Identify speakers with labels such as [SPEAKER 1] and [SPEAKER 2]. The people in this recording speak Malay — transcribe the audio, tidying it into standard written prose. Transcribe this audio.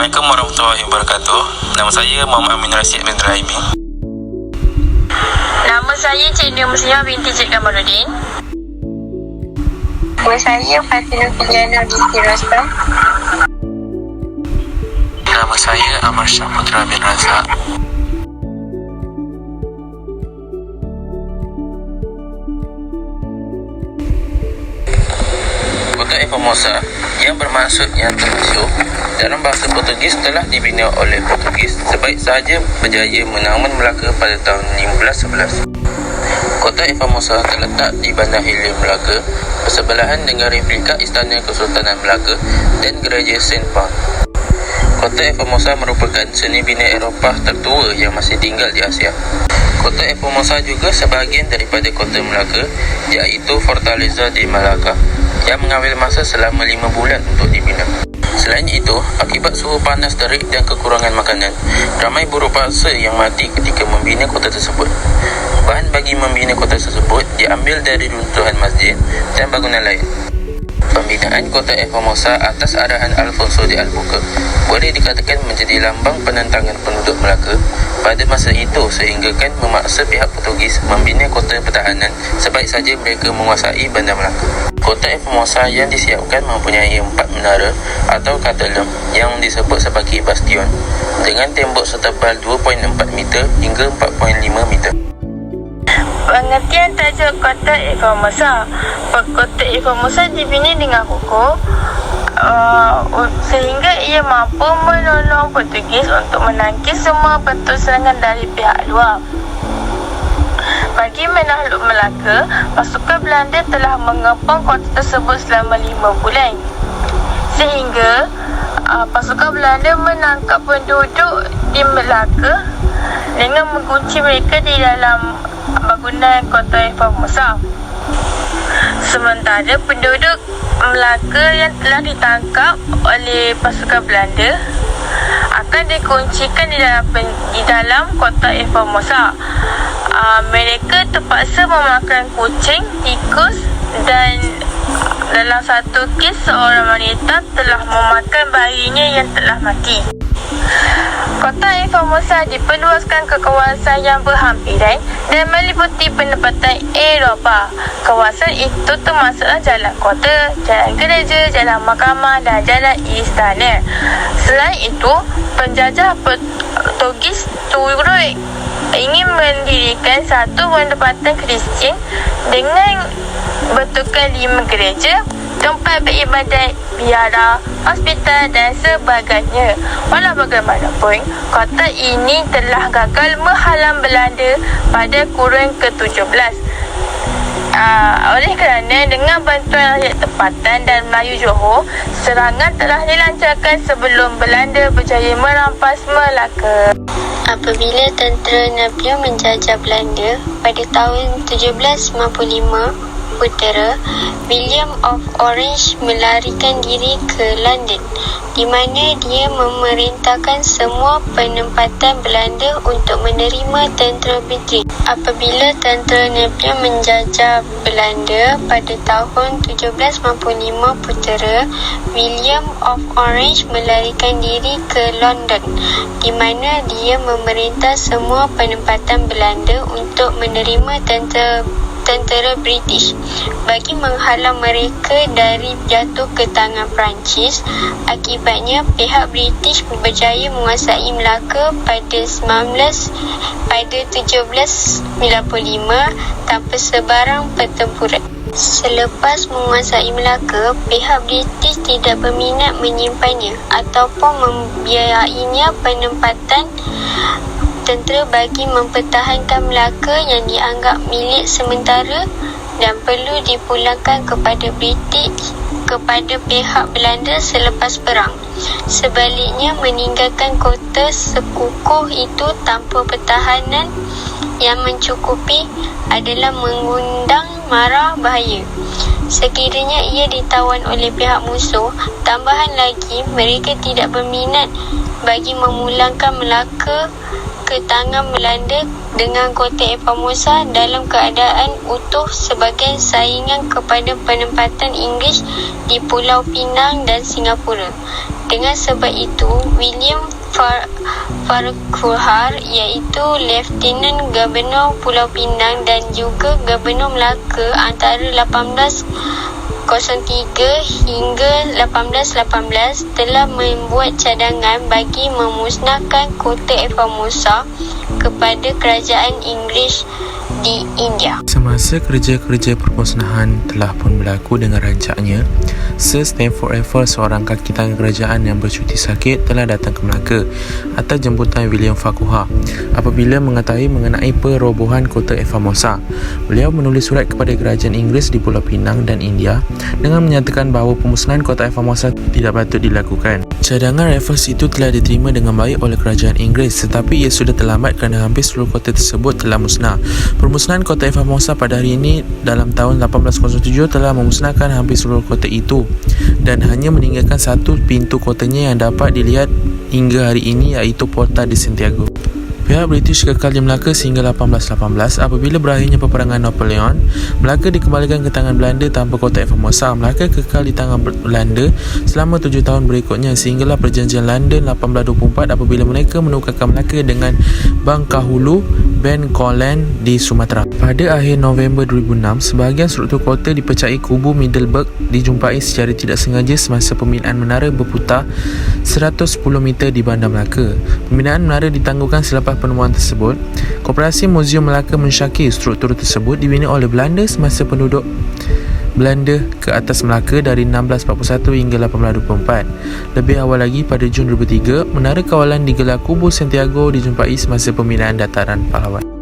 [SPEAKER 1] Assalamualaikum warahmatullahi wabarakatuh. Nama saya Muhammad Amin Rashid bin Rahimi.
[SPEAKER 2] Nama saya Cik Nur Muslimah binti Cik Kamaluddin.
[SPEAKER 3] Nama saya Fatimah Filjana binti Rostam.
[SPEAKER 4] Nama saya Amar Shah Putra bin Razak.
[SPEAKER 1] Kota Formosa yang bermaksud yang termasyhur dalam bahasa Portugis telah dibina oleh Portugis sebaik sahaja berjaya menawan Melaka pada tahun 1511. Kota Formosa terletak di Bandar Hilir, Melaka, bersebelahan dengan replika Istana Kesultanan Melaka dan Gereja Saint Paul. Kota Formosa merupakan seni bina Eropah tertua yang masih tinggal di Asia. Kota Formosa juga sebahagian daripada kota Melaka, iaitu Fortaleza de Malacca, yang mengambil masa selama 5 bulan untuk dibina. Selain itu, akibat suhu panas terik dan kekurangan makanan, ramai buruh paksa yang mati ketika membina kota tersebut. Bahan bagi membina kota tersebut diambil dari runtuhan masjid dan bangunan lain. Pembinaan kota Formosa atas arahan Alfonso de Albuquerque boleh dikatakan menjadi lambang penentangan penduduk Melaka pada masa itu, sehingga kan memaksa pihak Portugis membina kota pertahanan sebaik saja mereka menguasai bandar Melaka. Kota Formosa yang disiapkan mempunyai 4 menara atau katalem yang disebut sebagai bastion dengan tembok setebal 2.4 meter hingga 4.5 meter.
[SPEAKER 2] Pengertian tajuk Kota Formosa. Kota Formosa dibina dengan kokoh sehingga ia mampu menolong Portugis untuk menangkis semua bentuk serangan dari pihak luar. Bagi menakluk Melaka, pasukan Belanda telah mengepung kota tersebut selama 5 bulan. Sehingga pasukan Belanda menangkap penduduk di Melaka dengan mengunci mereka di dalam bangunan Kota Formosa. Sementara penduduk Melaka yang telah ditangkap oleh pasukan Belanda akan dikuncikan di dalam Kota Formosa. Mereka terpaksa memakan kucing, tikus dan dalam satu kes seorang wanita telah memakan bayinya yang telah mati. Kota Formosa diperluaskan ke kawasan yang berhampiran dan meliputi penempatan Eropah. Kawasan itu termasuklah jalan kota, jalan gereja, jalan mahkamah dan jalan istana. Selain itu, penjajah Portugis turut ingin mendirikan satu pendapatan Kristian dengan bentukan 5 gereja, tempat beribadat, biara, hospital dan sebagainya. Walau bagaimanapun, kota ini telah gagal menghalang Belanda pada kurun ke-17. Oleh kerana dengan bantuan rakyat tempatan dan Melayu Johor, serangan telah dilancarkan sebelum Belanda berjaya merampas Melaka.
[SPEAKER 3] Apabila tentera Napoleon menjajah Belanda pada tahun 1755 Utara, William of Orange melarikan diri ke London, di mana dia memerintahkan semua penempatan Belanda untuk menerima tentera British. Apabila tentera Napoleon menjajah Belanda pada tahun 1755 Putera, William of Orange melarikan diri ke London, di mana dia memerintah semua penempatan Belanda untuk menerima tentera British bagi menghalang mereka dari jatuh ke tangan Perancis. Akibatnya, pihak British berjaya menguasai Melaka pada 1795 tanpa sebarang pertempuran. Selepas menguasai Melaka, pihak British tidak berminat menyimpannya ataupun membiayainya penempatan tentera bagi mempertahankan Melaka yang dianggap milik sementara dan perlu dipulangkan kepada pihak Belanda selepas perang. Sebaliknya, meninggalkan kota sekukuh itu tanpa pertahanan yang mencukupi adalah mengundang mara bahaya. Sekiranya ia ditawan oleh pihak musuh, tambahan lagi mereka tidak berminat bagi memulangkan Melaka ke tangan Belanda dengan kota Formosa dalam keadaan utuh sebagai saingan kepada penempatan Inggeris di Pulau Pinang dan Singapura. Dengan sebab itu, William Farquhar iaitu Lieutenant Gubernur Pulau Pinang dan juga Gubernur Melaka antara 1803 hingga 1818 telah membuat cadangan bagi memusnahkan kota Formosa kepada kerajaan Inggeris di India.
[SPEAKER 4] Semasa kerja-kerja permusnahan telah pun berlaku dengan rancaknya, Sir Stamford Raffles, seorang kaki tangan kerajaan yang bercuti sakit, telah datang ke Melaka atas jemputan William Farquhar. Apabila mengetahui mengenai perobohan kota Formosa, beliau menulis surat kepada kerajaan Inggeris di Pulau Pinang dan India dengan menyatakan bahawa pemusnahan kota Formosa tidak patut dilakukan. Cadangan Raffles itu telah diterima dengan baik oleh kerajaan Inggeris, tetapi ia sudah terlambat kerana hampir seluruh kota tersebut telah musnah. Permusnahan kota Formosa pada hari ini dalam tahun 1807 telah memusnahkan hampir seluruh kota itu dan hanya meninggalkan satu pintu kotanya yang dapat dilihat hingga hari ini, iaitu Porta de Santiago. Pihak British kekal di Melaka sehingga 1818. Apabila berakhirnya peperangan Napoleon, Melaka dikembalikan ke tangan Belanda tanpa kota Formosa. Melaka kekal di tangan Belanda selama 7 tahun berikutnya sehinggalah perjanjian London 1824 apabila mereka menukarkan Melaka dengan Bangkahulu Bencoolen di Sumatera. Pada akhir November 2006, sebahagian struktur kota dipercayai kubu Middelburg dijumpai secara tidak sengaja semasa pembinaan menara berputar 110 meter di Bandar Melaka. Pembinaan menara ditangguhkan selepas penemuan tersebut. Koperasi Muzium Melaka mensyaki struktur tersebut dibina oleh Belanda semasa penduduk Belanda ke atas Melaka dari 1641 hingga 1824. Lebih awal lagi, pada Jun 2003, menara kawalan digelar Kubu Santiago dijumpai semasa pembinaan dataran pahlawan.